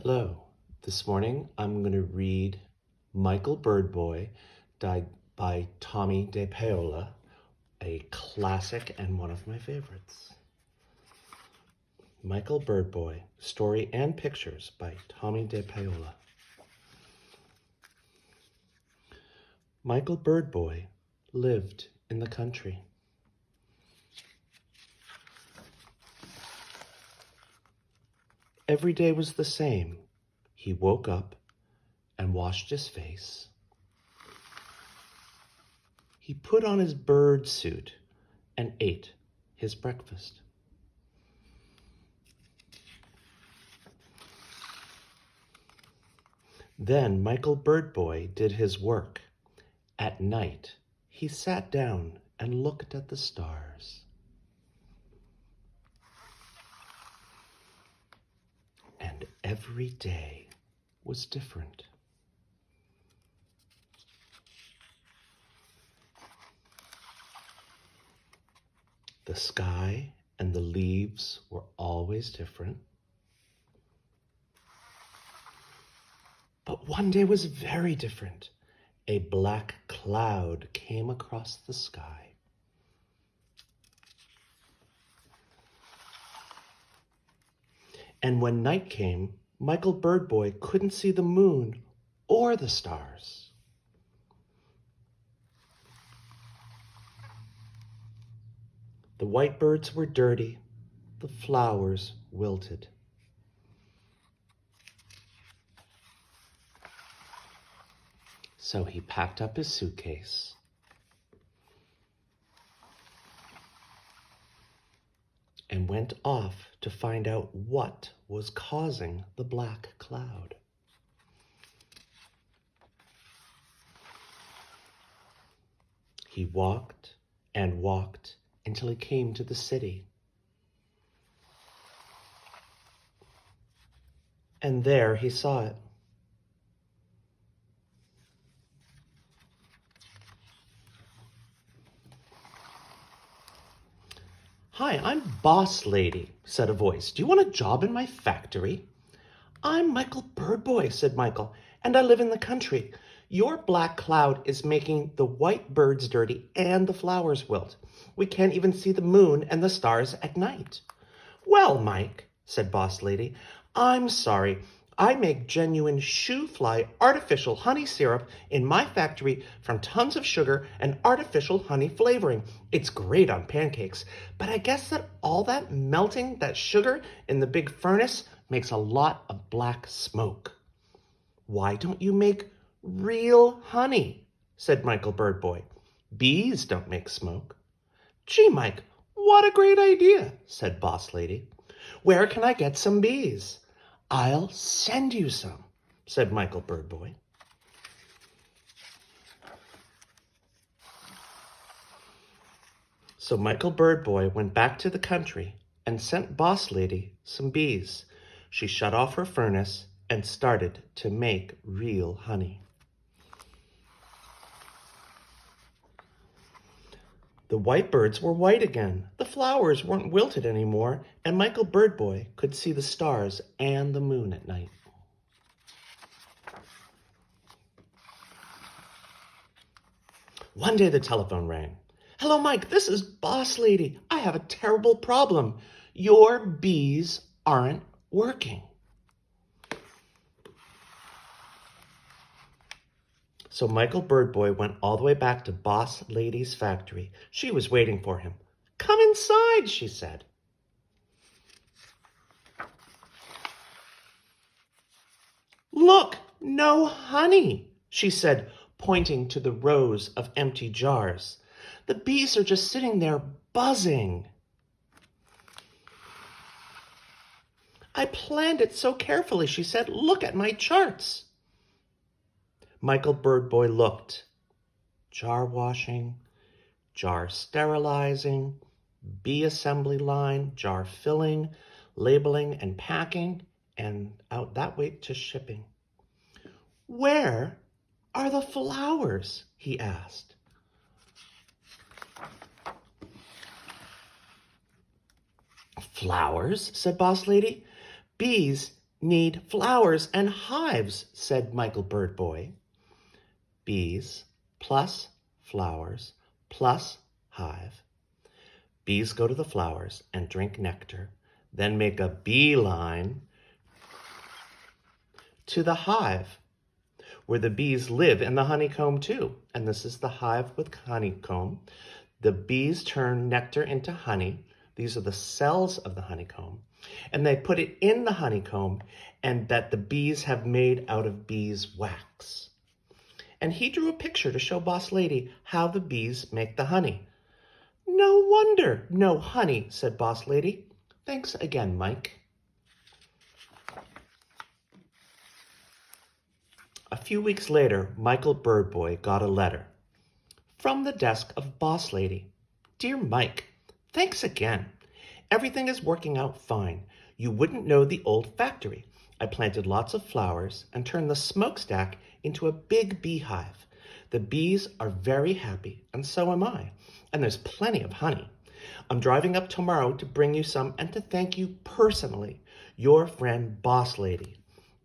Hello. This morning I'm going to read Michael Birdboy, died by Tomie dePaola, a classic and one of my favorites. Michael Birdboy, story and pictures by Tomie dePaola. Michael Birdboy lived in the country. Every day was the same. He woke up and washed his face. He put on his bird suit and ate his breakfast. Then Michael Birdboy did his work. At night, he sat down and looked at the stars. And every day was different. The sky and the leaves were always different. But one day was very different. A black cloud came across the sky. And when night came, Michael Birdboy couldn't see the moon or the stars. The white birds were dirty, the flowers wilted. So he packed up his suitcase and went off to find out what was causing the black cloud. He walked and walked until he came to the city. And there he saw it. "Hi, I'm Boss Lady," said a voice. "Do you want a job in my factory?" "I'm Michael Birdboy," said Michael, "and I live in the country. Your black cloud is making the white birds dirty and the flowers wilt. We can't even see the moon and the stars at night." "Well, Mike," said Boss Lady, "I'm sorry. I make genuine shoe-fly artificial honey syrup in my factory from tons of sugar and artificial honey flavoring. It's great on pancakes, but I guess that all that melting that sugar in the big furnace makes a lot of black smoke." "Why don't you make real honey?" said Michael Birdboy. "Bees don't make smoke." "Gee, Mike, what a great idea," said Boss Lady. "Where can I get some bees?" "I'll send you some," said Michael Birdboy. So Michael Birdboy went back to the country and sent Boss Lady some bees. She shut off her furnace and started to make real honey. The white birds were white again, the flowers weren't wilted anymore, and Michael Birdboy could see the stars and the moon at night. One day the telephone rang. "Hello, Mike, this is Boss Lady. I have a terrible problem. Your bees aren't working." So Michael Birdboy went all the way back to Boss Lady's factory. She was waiting for him. "Come inside," she said. "Look, no honey," she said, pointing to the rows of empty jars. "The bees are just sitting there buzzing." "I planned it so carefully," she said. "Look at my charts." Michael Birdboy looked. Jar washing, jar sterilizing, bee assembly line, jar filling, labeling and packing, and out that way to shipping. "Where are the flowers?" he asked. "Flowers?" said Boss Lady. "Bees need flowers and hives, said Michael Bird Boy. Bees plus flowers plus hive. Bees go to the flowers and drink nectar, then make a beeline to the hive, where the bees live in the honeycomb too. And this is the hive with honeycomb. The bees turn nectar into honey. These are the cells of the honeycomb. And they put it in the honeycomb and that the bees have made out of beeswax. And he drew a picture to show Boss Lady how the bees make the honey. No wonder no honey, said Boss Lady. Thanks again, Mike. A few weeks later, Michael Bird Boy got a letter from the desk of Boss Lady. Dear Mike, thanks again. Everything is working out fine. You wouldn't know the old factory. I planted lots of flowers and turned the smokestack into a big beehive. The bees are very happy, and so am I. And there's plenty of honey. I'm driving up tomorrow to bring you some and to thank you personally. Your friend, Boss Lady.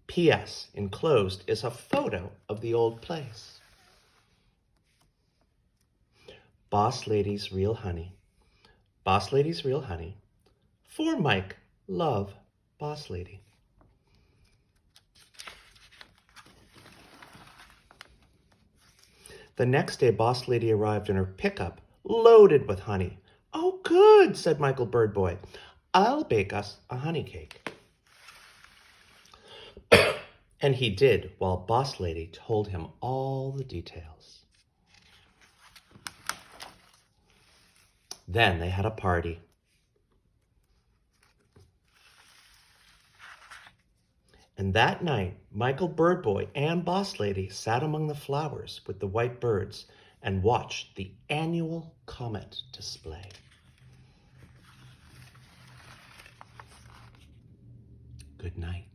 P.S. Enclosed is a photo of the old place. Boss Lady's Real Honey. Boss Lady's Real Honey. For Mike, love, Boss Lady. The next day, Boss Lady arrived in her pickup, loaded with honey. Oh, good, said Michael Bird Boy. I'll bake us a honey cake. And he did, while Boss Lady told him all the details. Then they had a party. And that night, Michael Bird Boy and Boss Lady sat among the flowers with the white birds and watched the annual comet display. Good night.